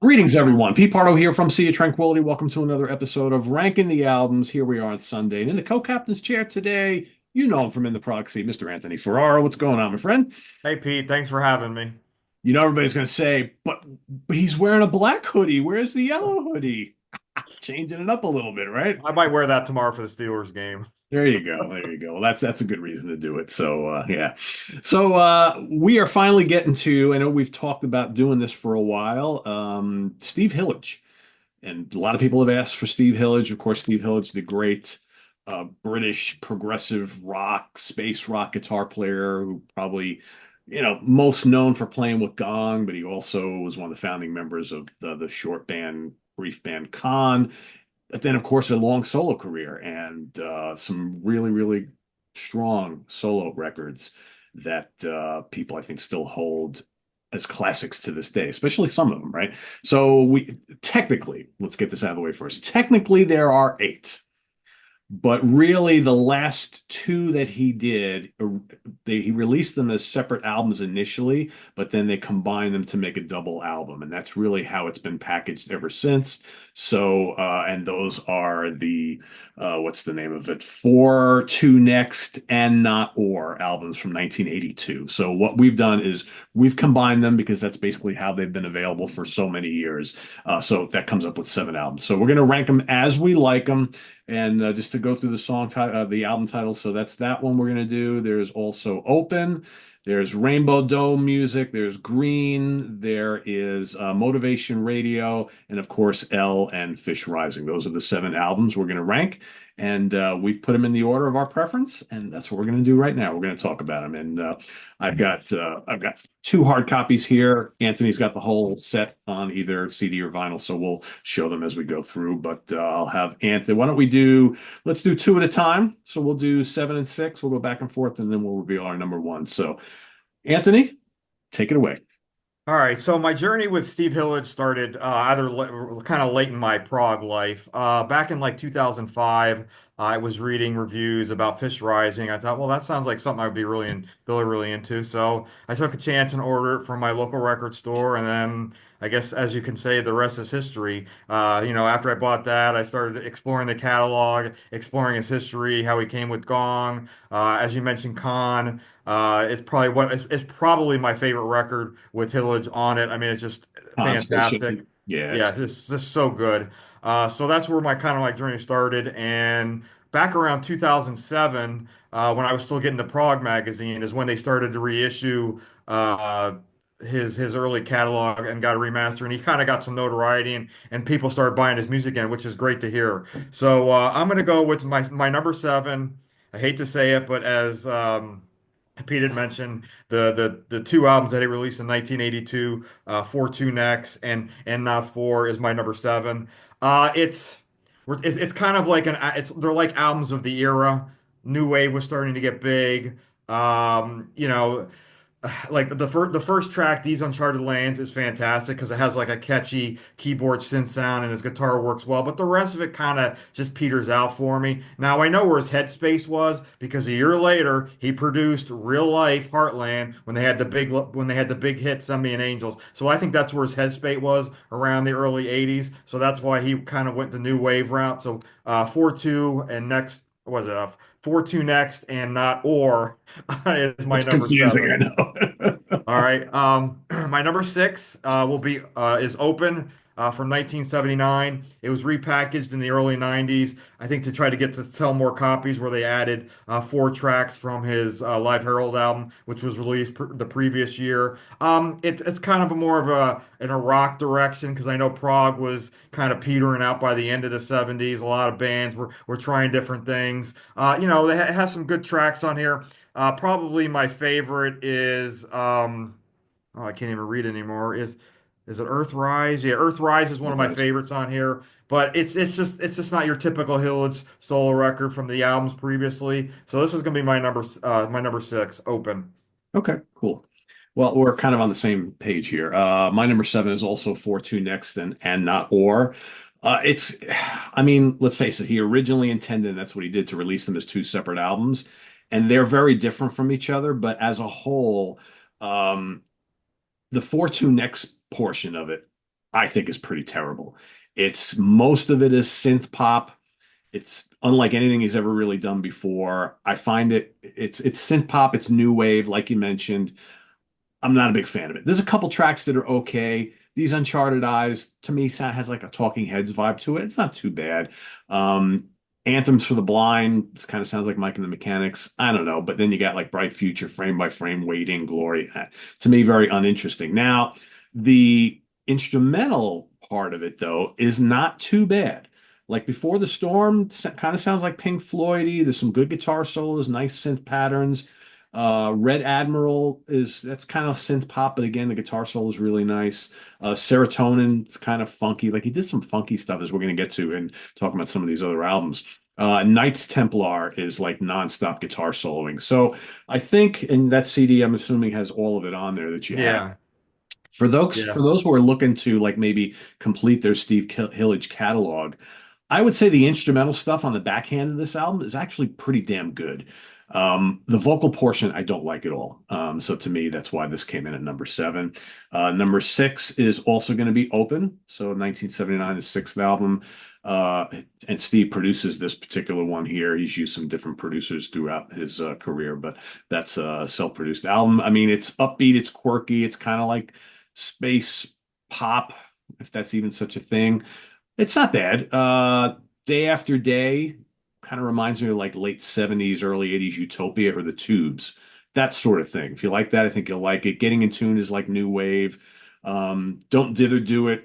Greetings, everyone. Pete Pardo here from Sea of Tranquility. Welcome to another episode of Ranking the Albums. Here we are on Sunday. And in the co-captain's chair today, you know him from In the Proxy, Mr. Anthony Ferraro. What's going on, my friend? Hey Pete, thanks for having me. You know everybody's going to say, but he's wearing a black hoodie. Where's the yellow hoodie? Changing it up a little bit, right? I might wear that tomorrow for the Steelers game. There you go. There you go. Well, that's a good reason to do it. So yeah. So we are finally getting to, I know we've talked about doing this for a while. Steve Hillage. And a lot of people have asked for Steve Hillage. Of course, Steve Hillage, the great British progressive rock, space rock guitar player who probably, most known for playing with Gong, but he also was one of the founding members of the short band, brief band Con. But then, of course, a long solo career and some really, really strong solo records that people, I think, still hold as classics to this day, especially some of them, right? So technically, let's get this out of the way first. Technically, there are eight. But really, the last two that he did, he released them as separate albums initially, but then they combined them to make a double album, and that's really how it's been packaged ever since. So, and those are the what's the name of it? For Two Next and Not Or albums from 1982. So what we've done is we've combined them because that's basically how they've been available for so many years. So that comes up with seven albums. So we're going to rank them as we like them. And just to go through the the album titles, so that's that one we're gonna do. There's also Open, there's Rainbow Dome Music, there's Green, there is Motivation Radio, and of course L and Fish Rising. Those are the seven albums we're gonna rank, and we've put them in the order of our preference, and that's what we're gonna do right now. We're gonna talk about them, and I've got two hard copies here. Anthony's got the whole set on either CD or vinyl, so we'll show them as we go through. But I'll have Anthony. Why don't we do? Let's do two at a time. So we'll do seven and six. We'll go back and forth, and then we'll reveal our number one. So Anthony, take it away. All right, so my journey with Steve Hillage started either kind of late in my prog life. Back in like 2005, I was reading reviews about Fish Rising. I thought, well, that sounds like something I'd be really into. So I took a chance and ordered it from my local record store, and then I guess, as you can say, the rest is history. After I bought that, I started exploring the catalog, exploring his history, how he came with Gong. As you mentioned, Khan. It's probably my favorite record with Hillage on it. I mean, it's just Hans Spaceship. fantastic. Yeah, Yeah, it's just so good. So that's where my kind of like journey started. And back around 2007, when I was still getting the Prog magazine, is when they started to reissue uh, his early catalog and got a remaster. And he kind of got some notoriety, and people started buying his music again, which is great to hear. So I'm gonna go with my number seven. I hate to say it, but as Pete had mentioned the two albums that he released in 1982, For Two Necks and Not Four is my number seven. It's kind of like they're like albums of the era. New Wave was starting to get big. Um, you know, like the first track, These Uncharted Lands, is fantastic because it has like a catchy keyboard synth sound and his guitar works well, but the rest of it kind of just peters out for me. Now I know where his headspace was because a year later he produced Real Life Heartland when they had the big hit Send Me an Angels. So I think that's where his headspace was around the early 80s. So that's why he kind of went the new wave route. So 4-2 and next what was it 4-2 next and not or is my it's number confusing, I seven. know. All right. My number six will be is Open from 1979. It was repackaged in the early 90s, I think, to try to get to sell more copies, where they added four tracks from his Live Herald album, which was released the previous year. It's kind of a more of a in a rock direction because I know prog was kind of petering out by the end of the 70s. A lot of bands were trying different things. They have some good tracks on here. Probably my favorite is oh, I can't even read anymore. Is it Earthrise? Yeah, Earthrise is one of my Right. favorites on here, but it's just not your typical Hillage solo record from the albums previously. So this is gonna be my number six, Open. Okay, cool. Well, we're kind of on the same page here. My number seven is also For Two Next and Not Or. I mean, let's face it, he originally intended, that's what he did, to release them as two separate albums, and they're very different from each other. But as a whole, um, the For Two Next portion of it I think is pretty terrible. It's most of it is synth pop. It's unlike anything he's ever really done before. I find it's synth pop, it's new wave, like you mentioned. I'm not a big fan of it. There's a couple tracks that are okay. These Uncharted Eyes, to me, has like a Talking Heads vibe to it. It's not too bad. Um, Anthems for the Blind, this kind of sounds like Mike and the Mechanics. I don't know. But then you got like Bright Future, Frame by Frame, Waiting, Glory. To me, very uninteresting. Now, the instrumental part of it, though, is not too bad. Like Before the Storm, kind of sounds like Pink Floydy. There's some good guitar solos, nice synth patterns. Red Admiral that's kind of synth pop, but again, the guitar solo is really nice. Serotonin, it's kind of funky. Like he did some funky stuff as we're going to get to and talking about some of these other albums. Knights Templar is like nonstop guitar soloing. So I think, and that CD, I'm assuming has all of it on there that you have. Yeah, For yeah. those who are looking to like maybe complete their Steve Hillage catalog, I would say the instrumental stuff on the backhand of this album is actually pretty damn good. The vocal portion I don't like at all. So to me, that's why this came in at number seven. Number six is also going to be Open. So 1979, his sixth album. Uh, and Steve produces this particular one here. He's used some different producers throughout his career, but that's a self-produced album. I mean, it's upbeat, it's quirky, it's kind of like space pop, if that's even such a thing. It's not bad. Day After Day kind of reminds me of like late 70s, early 80s Utopia or the Tubes, that sort of thing. If you like that, I think you'll like it. Getting in Tune is like new wave. Don't Dither Do It.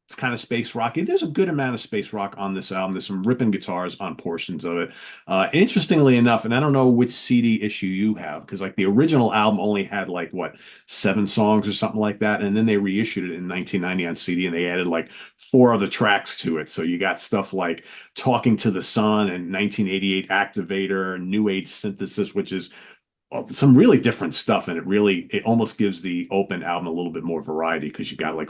It's kind of space rocky. There's a good amount of space rock on this album. There's some ripping guitars on portions of it. Interestingly enough, and I don't know which CD issue you have, because like the original album only had like what, seven songs or something like that, and then they reissued it in 1990 on CD, and they added like four other tracks to it. So you got stuff like Talking to the Sun and 1988 Activator, New Age Synthesis, which is some really different stuff, and it almost gives the Open album a little bit more variety because you got like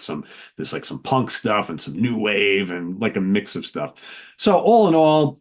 there's like some punk stuff and some new wave and like a mix of stuff. So all in all,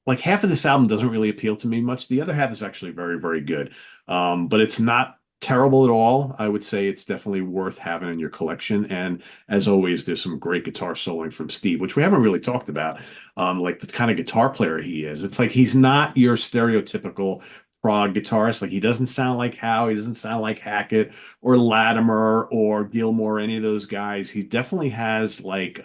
like half of this album doesn't really appeal to me much. The other half is actually very, very good. But it's not terrible at all. I would say it's definitely worth having in your collection. And as always, there's some great guitar soloing from Steve, which we haven't really talked about. Like the kind of guitar player he is. It's like he's not your stereotypical prog guitarist. Like he doesn't sound like Howe, he doesn't sound like Hackett or Latimer or Gilmore, or any of those guys. He definitely has like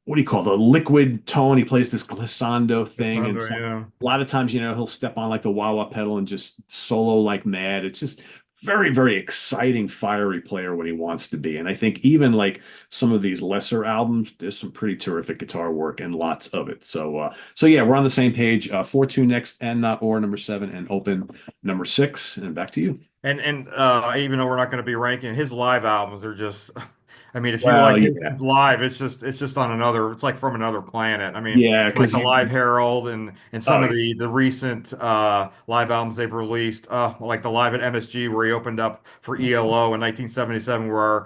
what do you call the liquid tone? He plays this glissando It's thing, and under, yeah. a lot of times, he'll step on like the wah wah pedal and just solo like mad. It's just very, very exciting, fiery player when he wants to be. And I think even like some of these lesser albums, there's some pretty terrific guitar work and lots of it. So yeah, we're on the same page. 4-2 next, and Not Or number seven, and Open number six. And back to you. And even though we're not going to be ranking his live albums, are just, I mean, if you Well, like him yeah, live, it's just on another, it's like from another planet. I mean, yeah, like because the Live Herald and some oh of the recent live albums they've released, like the Live at MSG where he opened up for ELO in 1977, where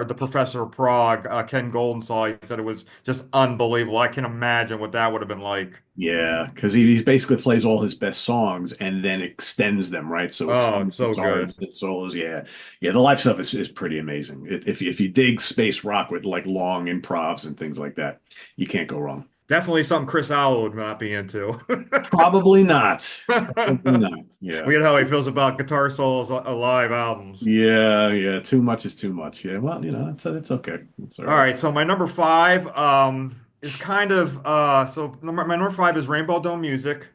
the professor of Prague, Ken Golden saw. He said it was just unbelievable. I can imagine what that would have been like. yeah, because he basically plays all his best songs and then extends them, right? So Oh, extended it's so good. guitars and solos, yeah, yeah. The live stuff is pretty amazing. If you dig space rock with like long improvs and things like that, you can't go wrong. Definitely something Chris Allen would not be into. Probably not. Probably not. Yeah. We get how he feels about guitar solos on live albums. Yeah, yeah. Too much is too much. Yeah. Well, it's okay. It's all All right. right, so my number five is kind of my number five is Rainbow Dome Music.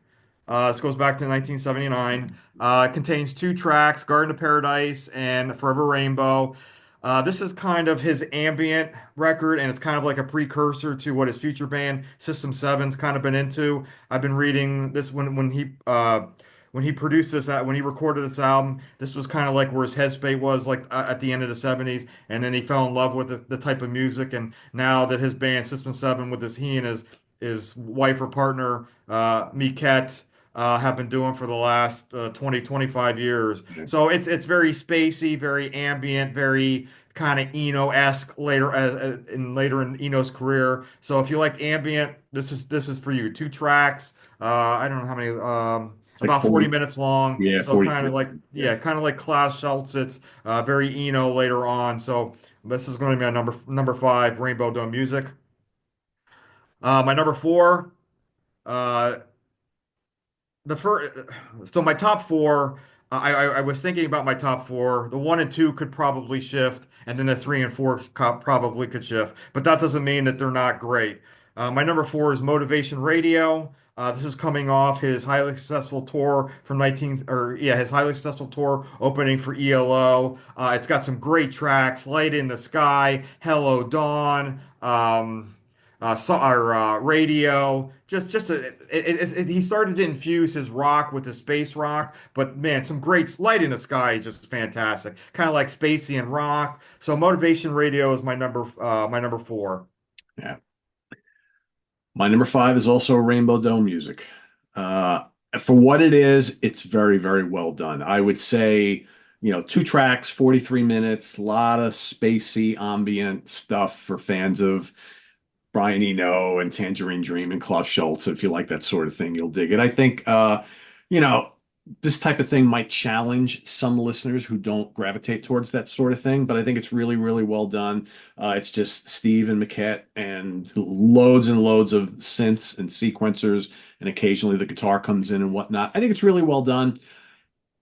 This goes back to 1979. It contains two tracks, Garden of Paradise and Forever Rainbow. This is kind of his ambient record, and it's kind of like a precursor to what his future band System Seven's kind of been into. I've been reading this when he produced this, when he recorded this album. This was kind of like where his headspace was, like at the end of the 70s, and then he fell in love with the type of music. And now that his band System Seven, with he and his wife or partner, Miket, have been doing for the last 20, 25 years. Yeah. So it's very spacey, very ambient, very kind of Eno-esque later in Eno's career. So if you like ambient, this is for you. Two tracks. I don't know how many. It's like About 40 40. minutes long. Yeah, So kind of 42. like, Yeah. yeah, kind of like Klaus Schulze. It's very Eno later on. So This is going to be my number five, Rainbow Dome Music. My number four, uh, the first, so my top four, I was thinking about my top four. The one and two could probably shift, and then the three and four probably could shift. But that doesn't mean that they're not great. My number four is Motivation Radio. This is coming off his highly successful tour from 19, or yeah, his highly successful tour opening for ELO. It's got some great tracks, Light in the Sky, Hello Dawn. Our radio. He started to infuse his rock with the space rock, but man, some great Light in the Sky is just fantastic, kind of like spacey and rock. So Motivation Radio is my number four. Yeah. My number five is also Rainbow Dome Music. Uh, for what it is, it's very, very well done. I would say, two tracks, 43 minutes, a lot of spacey ambient stuff for fans of Brian Eno and Tangerine Dream and Klaus Schultze. If you like that sort of thing, you'll dig it. I think, you know, this type of thing might challenge some listeners who don't gravitate towards that sort of thing, but I think it's really, really well done. It's just Steve and Maquette and loads of synths and sequencers, and occasionally the guitar comes in and whatnot. I think it's really well done.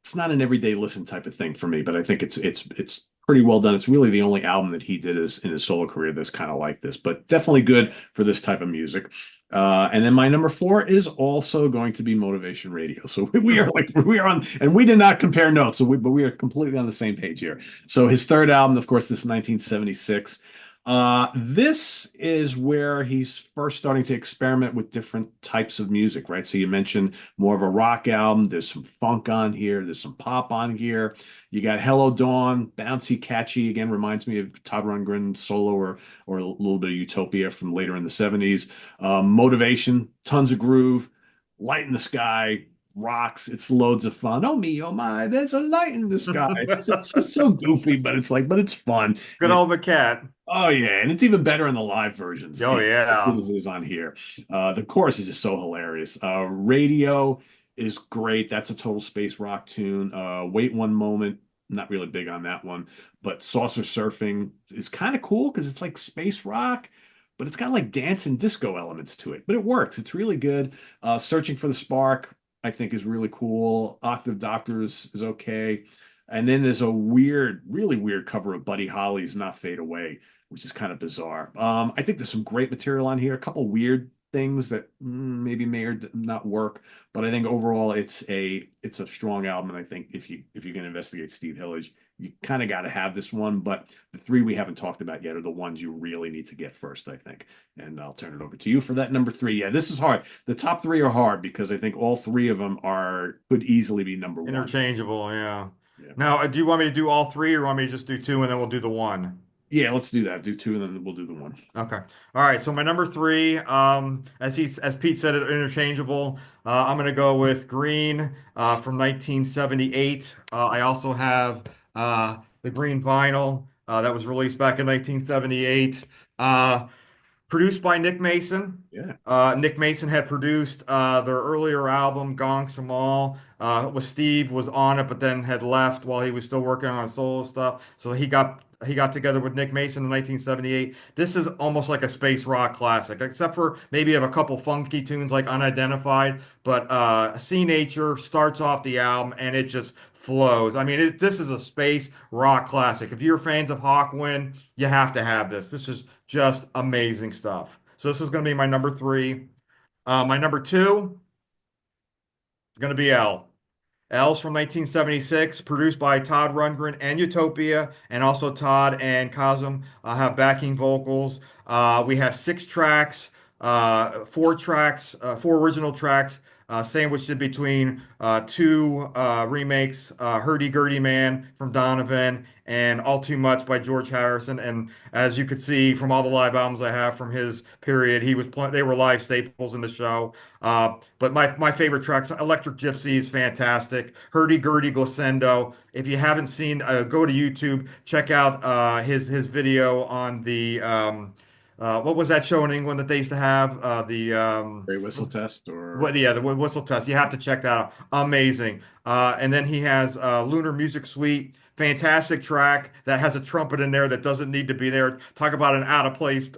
It's not an everyday listen type of thing for me, but I think it's pretty well done. It's really the only album that he did in his solo career that's kind of like this, but definitely good for this type of music. And then my number four is also going to be Motivation Radio. So we are on, and we did not compare notes, but we are completely on the same page here. So his third album, of course, this is 1976. This is where he's first starting to experiment with different types of music, right? So you mentioned more of a rock album. There's some funk on here. There's some pop on here. You got Hello Dawn, bouncy, catchy. Again, reminds me of Todd Rundgren solo or a little bit of Utopia from later in the 70s. Motivation, tons of groove, Light in the Sky, rocks. It's loads of fun. Oh me, oh my, there's a light in the sky. It's so goofy, but it's fun. Good old McCat. Oh yeah, and it's even better in the live versions, Oh as good yeah. as it is on here. The chorus is just so hilarious. Radio is great. That's a total space rock tune. Wait one moment, not really big on that one, but Saucer Surfing is kind of cool because it's like space rock, but it's got like dance and disco elements to it. But it works. It's really good. Searching for the Spark, I think, is really cool. Octave Doctors is okay. And then there's a weird, really weird cover of Buddy Holly's Not Fade Away, which is kind of bizarre. I think there's some great material on here, a couple weird things that maybe may or not work, but I think overall it's a strong album. And I think if you're going to investigate Steve Hillage, you kind of got to have this one. But the three we haven't talked about yet are the ones you really need to get first, I think. And I'll turn it over to you for that number three. Yeah, this is hard. The top three are hard because I think all three of them could easily be number one. Interchangeable, yeah. Yeah. Now, do you want me to do all three, or want me to just do two and then we'll do the one? Yeah, let's do that. Do two and then we'll do the one. Okay. All right. So my number three, as Pete said, it interchangeable. I'm gonna go with Green from 1978. I also have the Green vinyl that was released back in 1978. Produced by Nick Mason. Yeah. Nick Mason had produced their earlier album, Gong Shamal. Steve was on it, but then had left while he was still working on solo stuff. So he got together with Nick Mason in 1978. This is almost like a space rock classic, except for maybe have a couple funky tunes like Unidentified. But See Nature starts off the album and it just flows. I mean, this is a space rock classic. If you're fans of Hawkwind, you have to have this. This is just amazing stuff. So this is going to be my number three. My number two is going to be L. L's from 1976, produced by Todd Rundgren and Utopia, and also Todd and Kazum have backing vocals. We have six tracks, four original tracks, sandwiched in between two remakes, Hurdy Gurdy Man from Donovan and All Too Much by George Harrison. And as you could see from all the live albums I have from his period, they were live staples in the show. But my favorite tracks, Electric Gypsy is fantastic. Hurdy Gurdy Glissando. If you haven't seen, go to YouTube, check out his video on the what was that show in England that they used to have? Great Whistle Test The whistle test. You have to check that out. Amazing. And then he has Lunar Music Suite Fantastic track that has a trumpet in there that doesn't need to be there. Talk about an out of place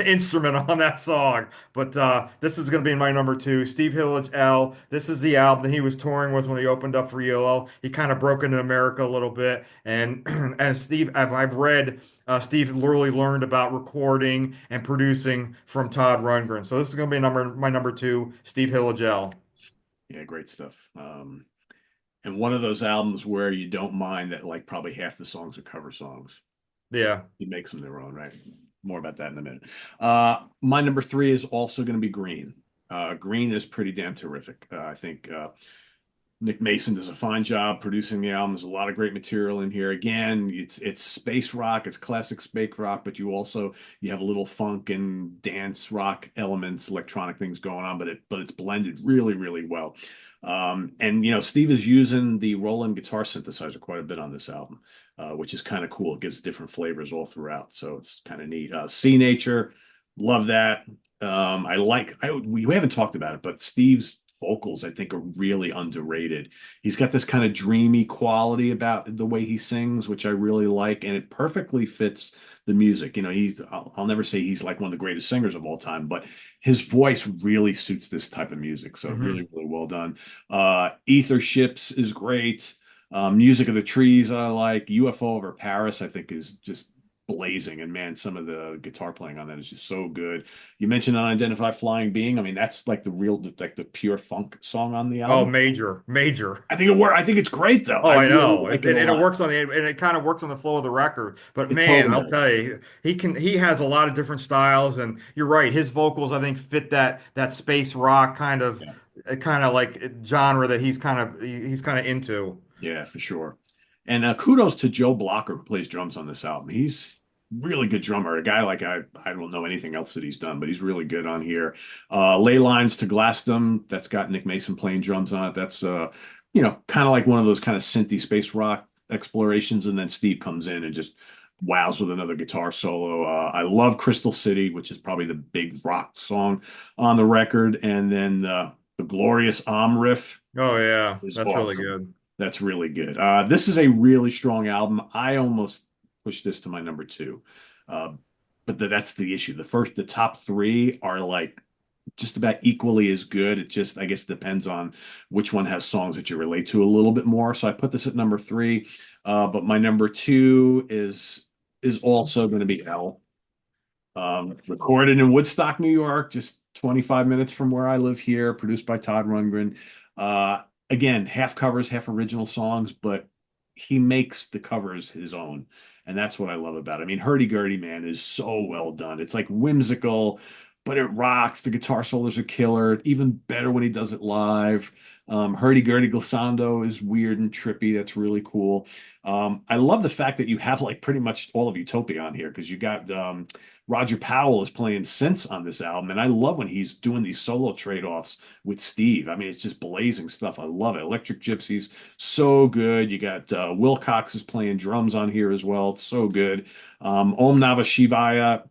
instrument on that song. But this is going to be my number two, Steve Hillage L. This is the album that he was touring with when he opened up for ELO. He kind of broke into America a little bit, and as Steve, I've read. Steve really learned about recording and producing from Todd Rundgren. So this is going to be my number two, Steve Hillage L. Yeah, great stuff. And one of those albums where you don't mind that like probably half the songs are cover songs. Yeah. He makes them their own, right? More about that in a minute. My number three is also going to be Green. Green is pretty damn terrific. I think Nick Mason does a fine job producing the album. There's a lot of great material in here. Again, it's space rock, it's classic space rock, but you have a little funk and dance rock elements, electronic things going on, but it's blended really, really well. And Steve is using the Roland guitar synthesizer quite a bit on this album, which is kind of cool. It gives different flavors all throughout, so it's kind of neat. Sea Nature, love that. We haven't talked about it, but Steve's vocals, I think, are really underrated. He's got this kind of dreamy quality about the way he sings, which I really like, and it perfectly fits the music. I'll never say he's like one of the greatest singers of all time, but his voice really suits this type of music. So Hmm. really, really well done. Ether Ships is great. Music of the Trees, I like. UFO over Paris, I think, is just blazing. And man, some of the guitar playing on that is just so good. You mentioned Unidentified Flying Being. I mean, that's like the pure funk song on the Oh, album. major, major. I think it worked. I think it's great though. Oh, I I really know. like It, it and a it lot. works on the and it kind of works on the flow of the record. But It man, totally I'll does. tell you, he has a lot of different styles, and you're right. His vocals, I think, fit that space rock Yeah. kind of like genre that he's kind of into. Yeah, for sure. And kudos to Joe Blocker, who plays drums on this album. He's really good drummer. A guy like I don't know anything else that he's done, but he's really good on here. Ley Lines to Glassdom, that's got Nick Mason playing drums on it. That's kind of like one of those kind of synthy space rock explorations. And then Steve comes in and just wows with another guitar solo. I love Crystal City, which is probably the big rock song on the record. And then the glorious riff Oh yeah, is that's really awesome. good. That's really good. This is a really strong album. I almost pushed this to my number two. Uh, but that's the issue. The top three are like just about equally as good. It just, I guess, depends on which one has songs that you relate to a little bit more. So I put this at number three. But my number two is also going to be L. Recorded in Woodstock, New York, just 25 minutes from where I live here, produced by Todd Rundgren. Again, half covers, half original songs, but he makes the covers his own. And that's what I love about it. I mean, Hurdy Gurdy, man, is so well done. It's like whimsical, but it rocks. The guitar solos are killer. Even better when he does it live. Hurdy Gurdy Glissando is weird and trippy. That's really cool. I love the fact that you have like pretty much all of Utopia on here because you got Roger Powell is playing synths on this album, and I love when he's doing these solo trade-offs with Steve. I mean, it's just blazing stuff. I love it. Electric Gypsies, so good. You got Wilcox is playing drums on here as well. It's so good. Om Namah Shivaya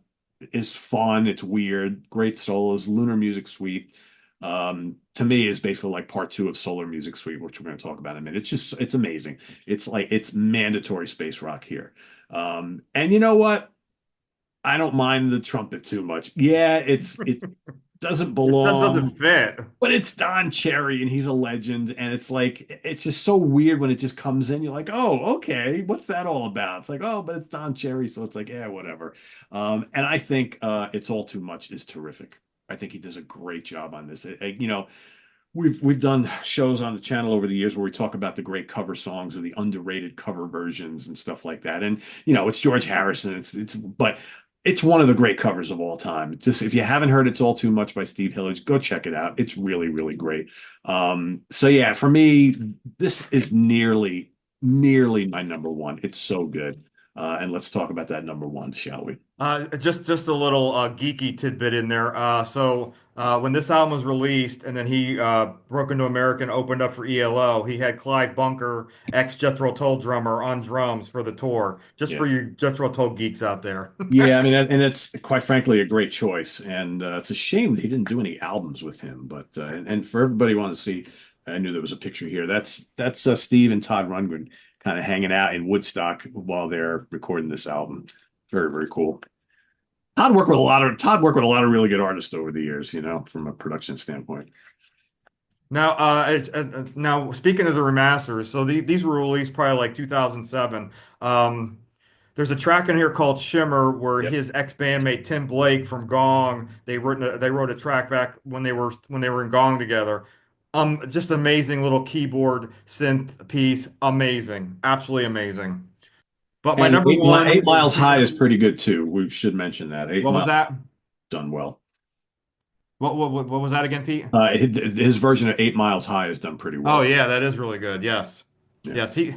is fun. It's weird. Great solos. Lunar Music Suite. To me is basically like part two of Solar Music Suite, which we're going to talk about in a minute. It's amazing. It's mandatory space rock here. And you know what? I don't mind the trumpet too much. Yeah, it doesn't It just doesn't belong, fit. but it's Don Cherry and he's a legend. And it's like it's just so weird when it just comes in. You're like, oh, okay, what's that all about? It's like, oh, but it's Don Cherry, so it's like, yeah, whatever. And I think it's all too much is terrific. I think he does a great job on this. We've done shows on the channel over the years where we talk about the great cover songs or the underrated cover versions and stuff like that. And it's George Harrison. But it's one of the great covers of all time. Just if you haven't heard "It's All Too Much" by Steve Hillage, go check it out. It's really, really great. So yeah, for me, this is nearly my number one. It's so good. And let's talk about that number one, shall we? Just a little geeky tidbit in there. When this album was released, and then he broke into America and opened up for ELO, he had Clive Bunker, ex Jethro Tull drummer, on drums for the tour. Just for Yeah. you Jethro Tull geeks out there. Yeah, I mean, and it's quite frankly a great choice, and it's a shame they didn't do any albums with him. But and for everybody who wants to see, I knew there was a picture here. That's Steve and Todd Rundgren kind of hanging out in Woodstock while they're recording this album. Very, very cool. Todd worked with a lot of really good artists over the years, from a production standpoint. Now, now speaking of the remasters, so these were released probably like 2007. Um, there's a track in here called Shimmer where Yep. his ex-bandmate Tim Blake from Gong, they wrote a track back when they were in Gong together. Just amazing little keyboard synth piece, amazing, absolutely amazing. But my And number Eight one is Miles High Pete. is pretty good too. We should mention that. Eight What was Miles that? done well. What was that again, Pete? His version of 8 Miles High is done pretty Oh well. yeah, that is really good. Yes. Yeah. Yes, he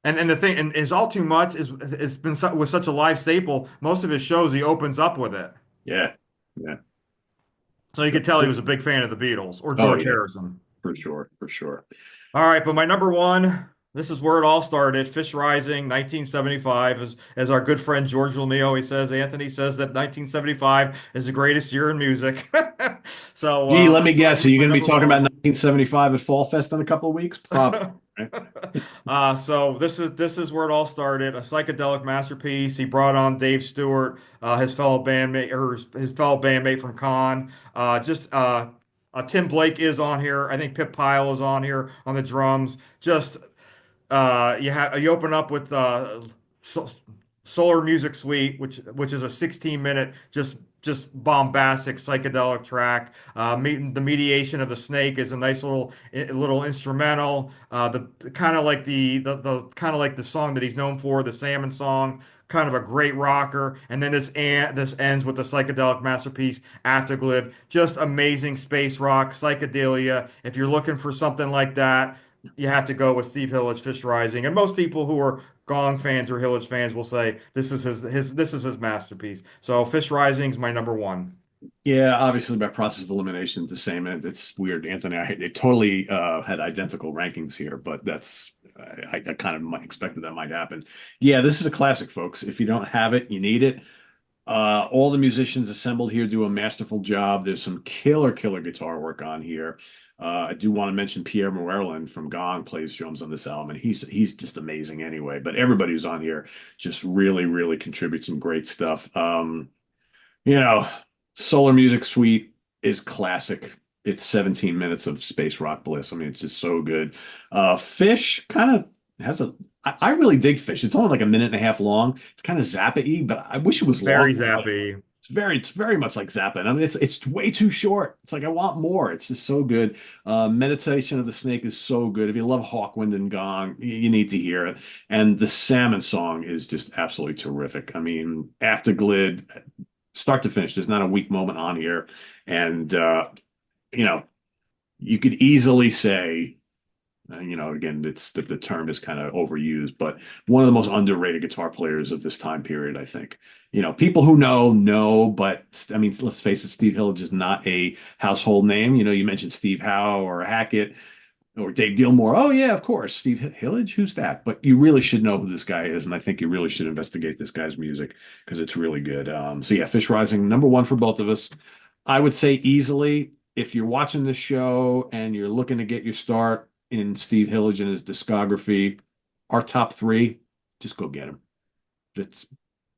and the thing and is all too much is it's been with such a live staple. Most of his shows he opens up with it, Yeah. Yeah. so you could tell he was a big fan of the Beatles or Oh George yeah, Harrison. for sure, for sure. All right, but my number one, this is where it all started. Fish Rising, 1975, as our good friend George Lamy always says. Anthony says that 1975 is the greatest year in music. So Gee, let me Fish guess. Rising Are is you my going to be number talking about one. 1975 at Fall Fest in a couple of weeks? Probably. Right? So this is where it all started. A psychedelic masterpiece. He brought on Dave Stewart, his fellow bandmate from Con. Tim Blake is on here. I think Pip Pyle is on here on the drums. Just you open up with so, Solar Music Suite, which is a 16-minute just bombastic psychedelic track. The mediation of the snake is a nice little instrumental. The kind of like the kind of like the song that he's known for, the Salmon song. Kind of a great rocker, and then this ends with the psychedelic masterpiece Afterglow. Just amazing space rock psychedelia. If you're looking for something like that, you have to go with Steve Hillage, Fish Rising. And most people who are Gong fans or Hillage fans will say this is his masterpiece. So Fish Rising is my number one. Yeah, obviously by process of elimination, the same. And it's weird, Anthony. They totally had identical rankings here, but I kind of expected that might happen. Yeah, this is a classic, folks. If you don't have it, you need it. All the musicians assembled here do a masterful job. There's some killer guitar work on here. I do want to mention Pierre Morelin from Gong plays drums on this album, and he's just amazing anyway. But everybody who's on here just really contributes some great stuff. You know, Solar Music Suite is classic. It's 17 minutes of space rock bliss. I mean, it's just so good. Fish kind of has I really dig Fish. It's only like a minute and a half long. It's kind of Zappa-y, but I wish it was Very longer. zappy. It's very much like Zappa. And I mean, it's way too short. It's like I want more. It's just so good. Meditation of the Snake is so good. If you love Hawkwind and Gong, you need to hear it. And the Salmon song is just absolutely terrific. I mean, Afterglid, start to finish, there's not a weak moment on here. And you know, you could easily say, again, it's the term is kind of overused, but one of the most underrated guitar players of this time period, I think. People who know, but I mean, let's face it, Steve Hillage is not a household name. You mentioned Steve Howe or Hackett or Dave Gilmour. Oh yeah, of course, Steve Hillage. Who's that? But you really should know who this guy is, and I think you really should investigate this guy's music because it's really good. So yeah, Fish Rising, number one for both of us. I would say easily, if you're watching this show and you're looking to get your start in Steve Hillage and his discography, our top three, just go get them. That's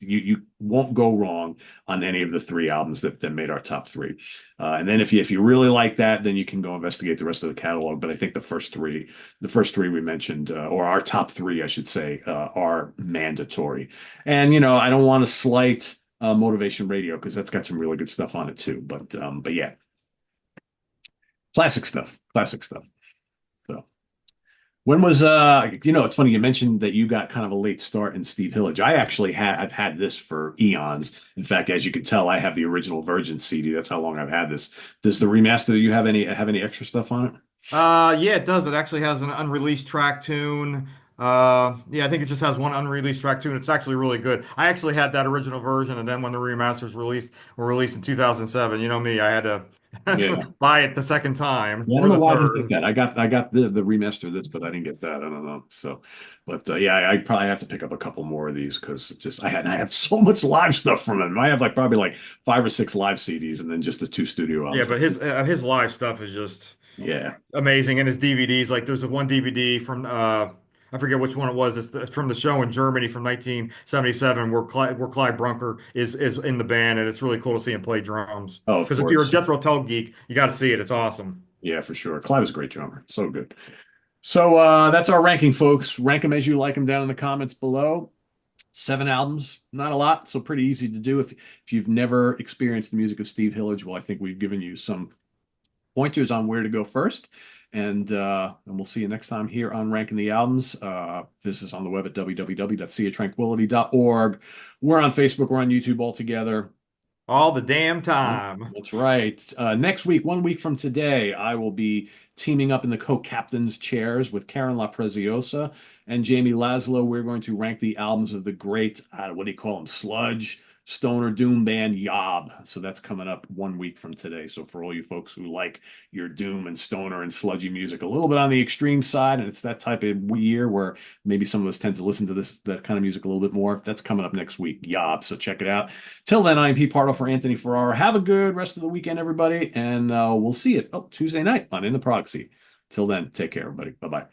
you won't go wrong on any of the three albums that made our top three. And then if you really like that, then you can go investigate the rest of the catalog. But I think the first three we mentioned, or our top three, I should say, are mandatory. And I don't want to slight Motivation Radio because that's got some really good stuff on it too. But yeah, classic stuff. Classic stuff. So. When was it's funny you mentioned that you got kind of a late start in Steve Hillage. I've had this for eons. In fact, as you can tell, I have the original Virgin CD. That's how long I've had this. Does the remaster, do you have any extra stuff on it? Yeah, it does. It actually has an unreleased track tune. Yeah, I think it just has one unreleased track tune. It's actually really good. I actually had that original version, and then when the remasters were released in 2007, you know me, I had to Yeah. buy it the second time Yeah, I or don't know the why I didn't get third. that. I got the remaster of this, but I didn't get that. I don't know. So, but yeah, I probably have to pick up a couple more of these because I have so much live stuff from him. I have probably like 5 or 6 live CDs and then just the 2 studio Yeah, albums. but his live stuff is just Yeah. amazing, and his DVDs. Like there's a one DVD from I forget which one it was. It's from the show in Germany from 1977 where Clyde Brunker is in the band, and it's really cool to see him play drums. Oh, of Because if you're a course. Jethro Tull geek, you got to see it. It's awesome. Yeah, for sure. Clyde is a great drummer. So good. So that's our ranking, folks. Rank them as you like them down in the comments below. 7 albums, not a lot, so pretty easy to do. If you've never experienced the music of Steve Hillage, well, I think we've given you some pointers on where to go first. And we'll see you next time here on Ranking the Albums. This is on the web at www.seatranquility.org. We're on Facebook, we're on YouTube all together. All the damn Yeah, time. that's right. Next week, 1 week from today, I will be teaming up in the co-captains chairs with Karen LaPreziosa and Jamie Laszlo. We're going to rank the albums of the great, what do you call them, sludge, stoner doom band Yob. So that's coming up 1 week from today. So for all you folks who like your doom and stoner and sludgy music, a little bit on the extreme side, and it's that type of year where maybe some of us tend to listen to that kind of music a little bit more. That's coming up next week, Yob. So check it out. Till then, I'm Pete Pardo for Anthony Ferraro. Have a good rest of the weekend, everybody, and we'll see you Tuesday night on In the Proxy. Till then, take care, everybody. Bye bye.